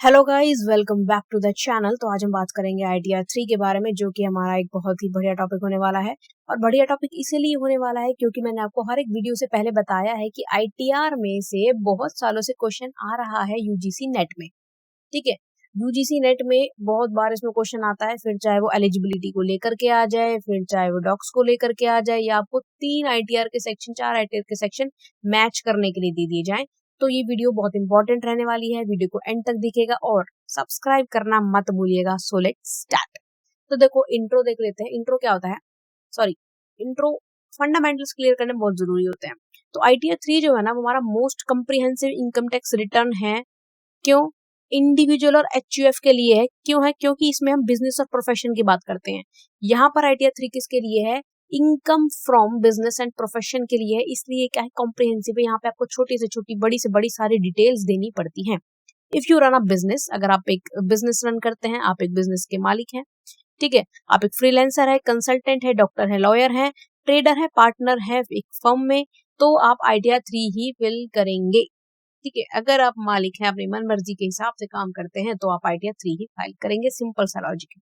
Hello guys, welcome back to the channel. तो आज हम बात करेंगे ITR 3 के बारे में, जो कि हमारा एक बहुत ही बढ़िया टॉपिक होने वाला है। और बढ़िया टॉपिक इसीलिए होने वाला है क्योंकि मैंने आपको हर एक वीडियो से पहले बताया है कि ITR में से बहुत सालों से क्वेश्चन आ रहा है यूजीसी नेट में। ठीक है, यूजीसी नेट में बहुत बार इसमें क्वेश्चन आता है, फिर चाहे वो एलिजिबिलिटी को लेकर के आ जाए, फिर चाहे वो डॉक्स को लेकर के आ जाए, या आपको 3 ITR के सेक्शन 4 ITR के सेक्शन मैच करने के लिए दे दिए जाएं। तो ये वीडियो बहुत इंपॉर्टेंट रहने वाली है, वीडियो को एंड तक दिखेगा और सब्सक्राइब करना मत भूलिएगा। So let's start. तो देखो, इंट्रो देख लेते हैं। इंट्रो क्या होता है, सॉरी, इंट्रो फंडामेंटल्स क्लियर करने बहुत जरूरी होते हैं। तो ITR 3 जो है ना, वो हमारा most comprehensive income tax return है। क्यों? इंडिविजुअल और HUF के लिए है। क्यों है? क्योंकि इसमें हम बिजनेस और प्रोफेशन की बात करते हैं। यहाँ पर ITR 3 किसके लिए है? Income from business and profession के लिए है। इसलिए क्या है, कॉम्प्रिहेंसिव है। यहाँ पे आपको छोटी से छोटी, बड़ी से बड़ी सारी डिटेल्स देनी पड़ती हैं। If you run a business, अगर आप एक बिजनेस रन करते हैं, आप एक बिजनेस के मालिक हैं, ठीक है, आप एक फ्रीलांसर है, कंसल्टेंट है, डॉक्टर है, लॉयर है, ट्रेडर है, पार्टनर है एक फर्म में, तो आप ITR 3 ही फिल करेंगे। ठीक है, अगर आप मालिक हैं, अपनी मन मर्जी के हिसाब से काम करते हैं, तो आप ITR 3 ही फाइल करेंगे। सिंपल सा लॉजिक है।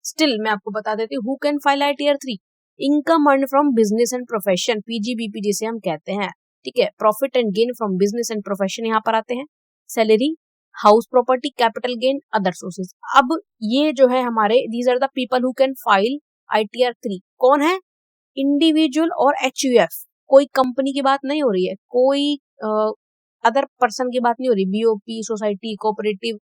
स्टिल मैं आपको बता देती हूँ, who can file ITR 3? Income earn from business and profession, PGBP जिसे हम कहते हैं। ठीक है, profit and gain from business and profession यहाँ पर आते हैं। Salary, house property, capital gain, other sources. अब ये जो है हमारे, these are the people who can file ITR 3। कौन है? इंडिविजुअल और HUF। कोई कंपनी की बात नहीं हो रही है, कोई अदर पर्सन की बात नहीं हो रही, BOP, सोसाइटी, कोऑपरेटिव,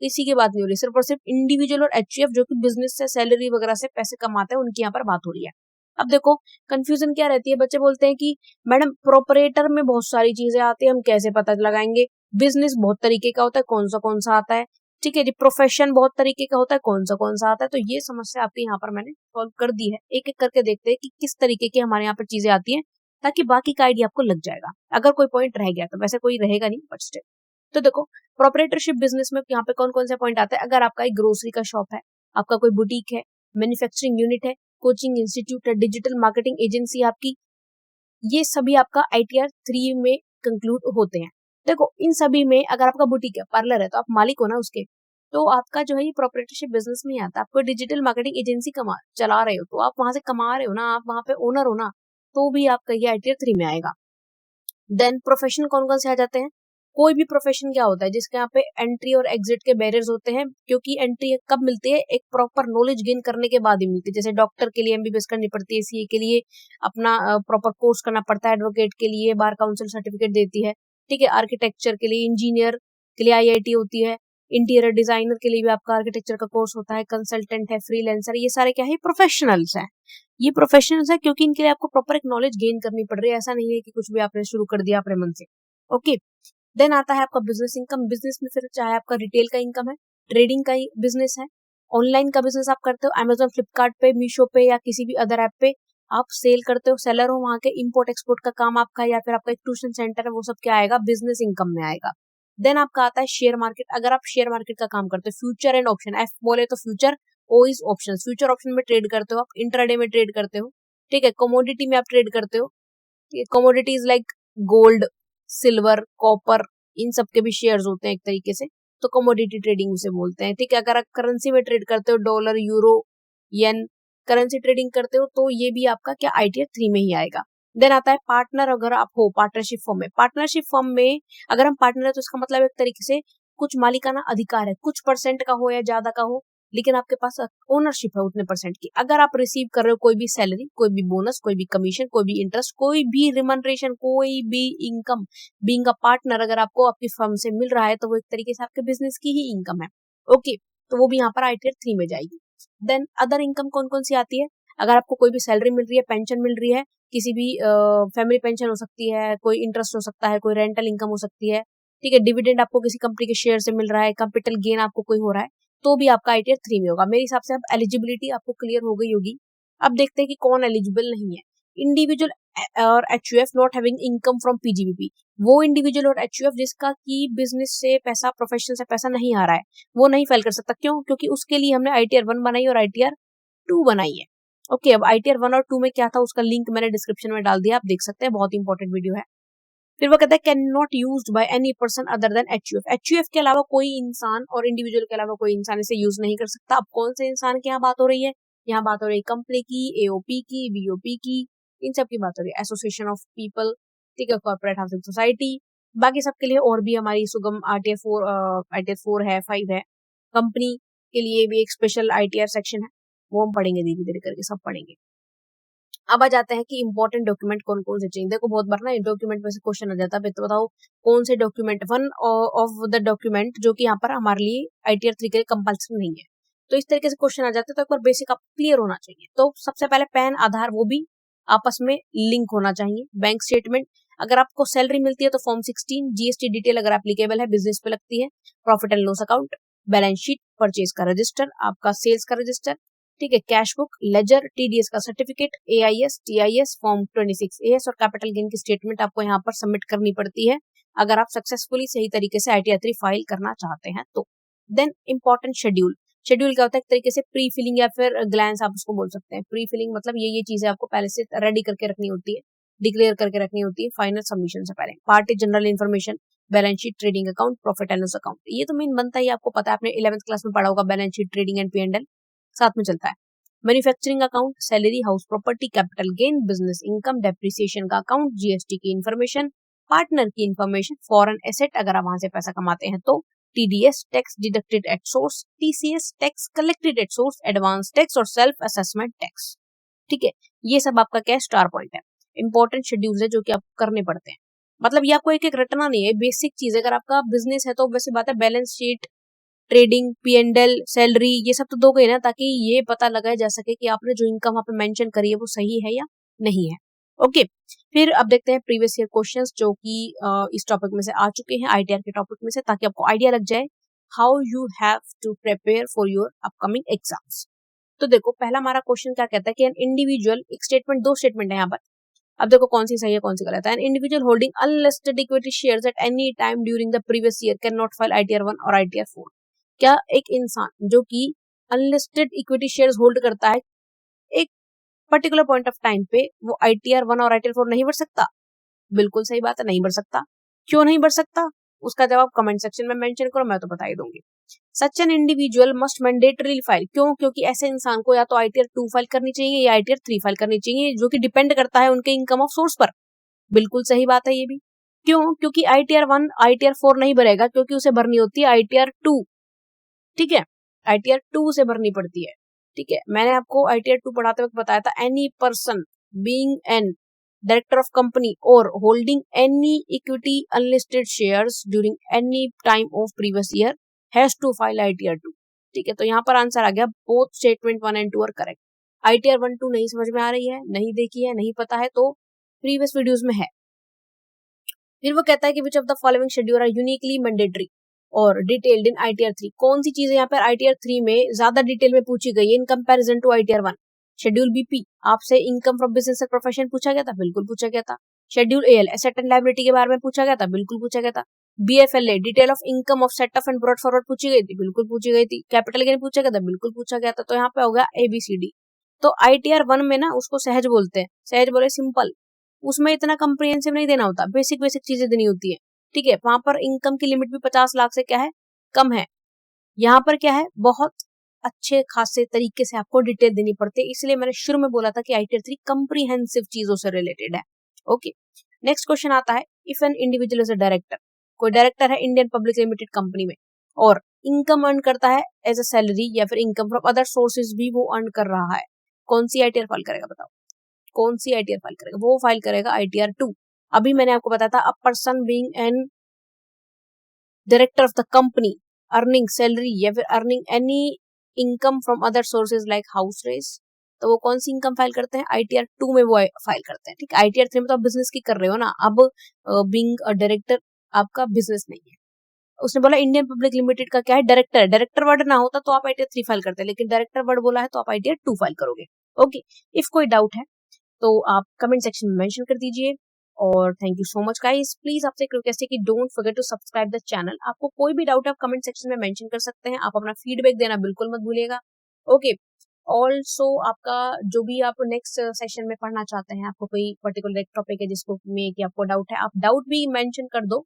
किसी की बात नहीं हो रही। सिर्फ और सिर्फ इंडिविजुअल और HUF जो कि बिजनेस से, सैलरी वगैरह से पैसे कमाते हैं, उनकी यहाँ पर बात हो रही है। अब देखो, कंफ्यूजन क्या रहती है, बच्चे बोलते हैं कि मैडम प्रोपरेटर में बहुत सारी चीजें आती है, हम कैसे पता लगाएंगे? बिजनेस बहुत तरीके का होता है, कौन सा आता है? ठीक है जी, प्रोफेशन बहुत तरीके का होता है, कौन सा आता है? तो ये समस्या आपके यहाँ पर मैंने सॉल्व कर दी है। एक एक करके देखते हैं कि किस तरीके की हमारे यहाँ पर चीजें आती हैं, ताकि बाकी का आइडिया आपको लग जाएगा। अगर कोई पॉइंट रह गया तो, वैसे कोई रहेगा नहीं, बट स्टिल। तो देखो, प्रोपरेटरशिप बिजनेस में यहाँ पे कौन कौन से पॉइंट आते हैं। अगर आपका एक ग्रोसरी का शॉप है, आपका कोई बुटीक है, मैन्युफैक्चरिंग यूनिट है, कोचिंग इंस्टीट्यूट है, डिजिटल मार्केटिंग एजेंसी आपकी, ये सभी आपका ITR 3 में कंक्लूड होते हैं। देखो, इन सभी में अगर आपका बुटीक है, पार्लर है, तो आप मालिक हो ना उसके, तो आपका जो है ये प्रोपरेटरशिप बिजनेस में ही आता है। आपको डिजिटल मार्केटिंग एजेंसी चला रहे हो, तो आप वहां से कमा रहे हो ना, आप वहां पे ओनर हो ना, तो भी आपका ये ITR 3 में आएगा। देन प्रोफेशन कौन कौन से आ जाते हैं। कोई भी प्रोफेशन क्या होता है जिसके यहाँ पे एंट्री और एग्जिट के बैरियर्स होते हैं, क्योंकि एंट्री कब मिलती है? एक प्रॉपर नॉलेज गेन करने के बाद ही मिलती है। जैसे डॉक्टर के लिए MBBS करनी पड़ती है, CA के लिए अपना प्रॉपर कोर्स करना पड़ता है, एडवोकेट के लिए बार काउंसिल सर्टिफिकेट देती है, ठीक है, आर्किटेक्चर के लिए, इंजीनियर के लिए IIT होती है, इंटीरियर डिजाइनर के लिए भी आपका आर्किटेक्चर का कोर्स होता है, कंसल्टेंट है, फ्रीलांसर, ये सारे क्या है? प्रोफेशनल्स हैं। ये प्रोफेशनल्स है क्योंकि इनके लिए आपको प्रॉपर एक नॉलेज गेन करनी पड़ रही है। ऐसा नहीं है कि कुछ भी आपने शुरू कर दिया अपने मन से। ओके, देन आता है आपका बिजनेस इनकम। बिजनेस में फिर चाहे आपका रिटेल का इनकम है, ट्रेडिंग का बिजनेस है, ऑनलाइन का बिजनेस आप करते हो, Amazon, फ्लिपकार्ट पे, मीशो पे, या किसी भी अदर ऐप पे आप सेल करते हो, सेलर हो, वहां के इंपोर्ट एक्सपोर्ट का काम आपका है, या फिर आपका एक ट्यूशन सेंटर है, वो सब क्या आएगा? बिजनेस इनकम में आएगा। देन आपका आता है शेयर मार्केट। अगर आप शेयर मार्केट का काम करते हो, फ्यूचर एंड ऑप्शन, F बोले तो future, O is option. Future option में ट्रेड करते हो आप, इंट्राडे में ट्रेड करते हो, ठीक है, कमोडिटी में आप ट्रेड करते हो। Commodities like gold, silver, copper, इन सब के भी शेयर्स होते हैं एक तरीके से, तो कमोडिटी ट्रेडिंग उसे बोलते हैं। ठीक है, अगर आप करेंसी में ट्रेड करते हो, डॉलर, यूरो, येन, करेंसी ट्रेडिंग करते हो, तो ये भी आपका क्या ITR 3 में ही आएगा। देन आता है पार्टनर। अगर आप हो पार्टनरशिप फर्म में, पार्टनरशिप फर्म में अगर हम पार्टनर है, तो इसका मतलब एक तरीके से कुछ मालिकाना अधिकार है, कुछ परसेंट का हो या ज्यादा का हो, लेकिन आपके पास ओनरशिप है उतने परसेंट की। अगर आप रिसीव कर रहे हो कोई भी सैलरी, कोई भी बोनस, कोई भी कमीशन, कोई भी इंटरेस्ट, कोई भी रिमनरेशन, कोई भी इनकम, बीइंग अ पार्टनर अगर आपको आपकी फर्म से मिल रहा है, तो वो एक तरीके से आपके बिजनेस की ही इनकम है। ओके, तो वो भी यहाँ पर ITR 3 में जाएगी। देन अदर इनकम कौन कौन सी आती है। अगर आपको कोई भी सैलरी मिल रही है, पेंशन मिल रही है, किसी भी फैमिली पेंशन हो सकती है, कोई इंटरेस्ट हो सकता है, कोई रेंटल इनकम हो सकती है, ठीक है, डिविडेंड आपको किसी कंपनी के शेयर से मिल रहा है, कैपिटल गेन आपको कोई हो रहा है, तो भी आपका ITR 3 में होगा। मेरे हिसाब से अब एलिजिबिलिटी आपको क्लियर हो गई होगी। अब देखते हैं कि कौन एलिजिबल नहीं है। इंडिविजुअल और HUF not having income from PGBP। वो इंडिविजुअल और HUF जिसका की बिजनेस से पैसा, प्रोफेशन से पैसा नहीं आ रहा है, वो नहीं फाइल कर सकता। क्यों? क्योंकि उसके लिए हमने ITR 1 बनाई और ITR 2 बनाई है। ओके, अब ITR 1 और 2 में क्या था, उसका लिंक मैंने डिस्क्रिप्शन में डाल दिया, आप देख सकते हैं, बहुत इंपॉर्टेंट वीडियो है। फिर वो कहता है can not used by any person other than HUF. HUF के अलावा कोई इंसान और इंडिविजुअल के अलावा कोई इंसान इसे यूज नहीं कर सकता। अब कौन से इंसान की यहाँ बात हो रही है? यहाँ बात हो रही है कंपनी की, एओपी की, बीओपी की, इन सब की बात हो रही है, एसोसिएशन ऑफ पीपल, ठीक है, कॉर्पोरेट हाउसिंग सोसाइटी। बाकी सबके लिए और भी हमारी सुगम आरटीआर 4 है, 5 है। कंपनी के लिए भी एक स्पेशल आईटीआर सेक्शन है, वो हम पढ़ेंगे धीरे धीरे करके, सब पढ़ेंगे। अब आ जाते हैं कि इंपॉर्टेंट डॉक्यूमेंट कौन कौन से चाहिए। देखो बहुत बार ना डॉक्यूमेंट में से क्वेश्चन आ जाता है, तो बताओ कौन से document, one of the document जो कि यहाँ पर हमारे लिए आईटीआर 3 के लिए कंपल्सरी नहीं है। तो इस तरीके से क्वेश्चन आ जाते हैं, तो एक बार बेसिक आप क्लियर होना चाहिए। तो सबसे पहले पैन, आधार, वो भी आपस में लिंक होना चाहिए। बैंक स्टेटमेंट, अगर आपको सैलरी मिलती है तो फॉर्म 16, जीएसटी डिटेल अगर एप्लीकेबल है, बिजनेस पे लगती है, profit and loss account, balance sheet, purchase का रजिस्टर, आपका सेल्स का रजिस्टर, ठीक है, कैश बुक, लेजर, टीडीएस का सर्टिफिकेट, एआईएस, टीआईएस, फॉर्म 26 और कैपिटल गेन की स्टेटमेंट आपको यहाँ पर सबमिट करनी पड़ती है अगर आप सक्सेसफुली सही तरीके से आईटीआर 3 फाइल करना चाहते हैं तो। Then important schedule. शेड्यूल क्या होता है? एक तरीके से प्री फिलिंग या फिर ग्लैंस आप उसको बोल सकते हैं। प्री फिलिंग मतलब ये चीजें आपको पहले से रेडी करके रखनी होती है, डिक्लेयर करके रखनी होती है फाइनल सबमिशन से पहले। Part is general information, balance sheet, trading account, profit and loss account. ये तो मेन बनता ही, आपको पता है, आपने 11th क्लास में पढ़ा होगा, balance sheet, trading and P&L साथ में चलता है। Manufacturing account, salary, house property, capital gain, business income, depreciation का अकाउंट, जीएसटी की इंफॉर्मेशन, पार्टनर की इंफॉर्मेशन, फॉरेन एसेट अगर आप वहां से पैसा कमाते हैं तो, TDS, tax deducted at source, TCS, tax collected at source, advance tax और सेल्फ असेसमेंट टैक्स। ठीक है, ये सब आपका क्या स्टार पॉइंट है, इंपॉर्टेंट शेड्यूल्स है जो कि आपको करने पड़ते हैं। मतलब ये आपको एक एक रटना नहीं है, बेसिक चीज है। अगर आपका बिजनेस है तो वैसे बात है, balance sheet, trading, P&L, salary, ये सब तो दोगे ही ना, ताकि ये पता लगाया जा सके कि आपने जो इनकम वहां पे मेंशन करी है वो सही है या नहीं है। ओके, फिर अब देखते हैं प्रीवियस ईयर क्वेश्चंस जो कि इस टॉपिक में से आ चुके हैं, आईटीआर के टॉपिक में से, ताकि आपको आइडिया लग जाए how you have to prepare for your upcoming exams. तो देखो पहला हमारा क्वेश्चन क्या कहता है कि एन इंडिविजुअल, एक स्टेटमेंट, दो स्टेटमेंट है यहाँ पर। अब देखो कौन सी सही है कौन सी गलत है। An individual holding unlisted equity shares at any time during the previous year can not file ITR 1 और आईटीआर 4। क्या एक इंसान जो कि अनलिस्टेड इक्विटी शेयर्स होल्ड करता है एक पर्टिकुलर पॉइंट ऑफ टाइम पे, वो आईटीआर 1 और आईटीआर 4 नहीं भर सकता? बिल्कुल सही बात है, नहीं भर सकता। क्यों नहीं भर सकता? उसका जवाब कमेंट सेक्शन में मेंशन करो, मैं तो बता ही दूंगी। Such an individual must mandatory file, क्यों? क्योंकि ऐसे इंसान को या तो आईटीआर 2 फाइल करनी चाहिए या आईटीआर 3 फाइल करनी चाहिए, जो कि डिपेंड करता है उनके इनकम ऑफ सोर्स पर। बिल्कुल सही बात है ये भी। क्यों? क्योंकि आईटीआर 1 आईटीआर 4 नहीं भरेगा, क्योंकि उसे भरनी होती है आईटीआर 2। ठीक है, आईटीआर 2 से भरनी पड़ती है। ठीक है, मैंने आपको आईटीआर 2 पढ़ाते वक्त बताया था, any person being an director of company और holding any equity unlisted shares during any time of previous year has to file ITR 2। ठीक है, तो यहाँ पर आंसर आ गया, both statement 1 and 2 are correct. ITR 1 2 नहीं समझ में आ रही है, नहीं देखी है, नहीं पता है, तो प्रीवियस वीडियोस में है। फिर वो कहता है कि which of the following schedule are uniquely mandatory और डिटेल्ड इन आईटीआर 3। कौन सी चीजें यहाँ पर आईटीआर 3 में ज्यादा डिटेल में पूछी गई है in comparison to ITR 1? Schedule BP, आपसे इनकम फ्रॉम बिजनेस और प्रोफेशन पूछा गया था, बिल्कुल पूछा गया था। Schedule L, asset and liability के बारे में पूछा गया था, बिल्कुल पूछा गया था। BFLA, detail of income of set off and brought forward पूछी गई थी, बिल्कुल पूछी गई थी। कैपिटल गेन पूछा गया था, बिल्कुल पूछा गया था। तो यहाँ पे हो गया एबीसीडी। तो आईटीआर 1 में ना उसको सहज बोलते हैं, सहज बोले सिंपल, उसमें इतना कम्प्रिहेंसिव नहीं देना होता, बेसिक बेसिक चीजें देनी होती है। ठीक है, वहां पर इनकम की लिमिट भी 50 लाख से क्या है, कम है। यहाँ पर क्या है, बहुत अच्छे खासे तरीके से आपको डिटेल देनी पड़ती है, इसलिए मैंने शुरू में बोला था कि आईटीआर 3 कम्प्रिहेंसिव चीजों से रिलेटेड है। ओके, नेक्स्ट क्वेश्चन आता है, if an individual is a director, कोई डायरेक्टर है इंडियन पब्लिक लिमिटेड कंपनी में और इनकम अर्न करता है एज अ सैलरी या फिर इनकम फ्रॉम अदर सोर्सेज भी वो अर्न कर रहा है, कौन सी आईटीआर फाइल करेगा? बताओ कौन सी आईटीआर फाइल करेगा? वो फाइल करेगा आईटीआर 2। अभी मैंने आपको बताया था, a person being an director of the company earning salary या फिर earning any income from other sources like house race, तो वो कौन सी इनकम फाइल करते हैं? आईटीआर 2 में वो फाइल करते हैं। ठीक है, आईटीआर 3 में तो आप बिजनेस की कर रहे हो ना, अब बीइंग अ डायरेक्टर आपका बिजनेस नहीं है। उसने बोला इंडियन पब्लिक लिमिटेड का क्या है, डायरेक्टर। डायरेक्टर वर्ड ना होता तो आप आईटीआर 3 फाइल करते हैं, लेकिन डायरेक्टर वर्ड बोला है तो आप आईटीआर 2 फाइल करोगे। ओके, इफ कोई डाउट है तो आप कमेंट सेक्शन में मेंशन कर दीजिए। और thank you so much guys, please आपसे एक रिक्वेस्ट है कि don't forget to subscribe the channel. आपको कोई भी डाउट है आप कमेंट सेक्शन में मेंशन कर सकते हैं, आप अपना फीडबैक देना बिल्कुल मत भूलिएगा। ओके, ऑल्सो आपका जो भी आप नेक्स्ट सेशन में पढ़ना चाहते हैं, आपको कोई पर्टिकुलर एक टॉपिक है जिसको में कि आपको डाउट है, आप डाउट भी मेंशन कर दो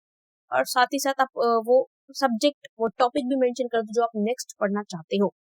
और साथ ही साथ आप वो सब्जेक्ट वो टॉपिक भी मेंशन कर दो जो आप नेक्स्ट पढ़ना चाहते हो।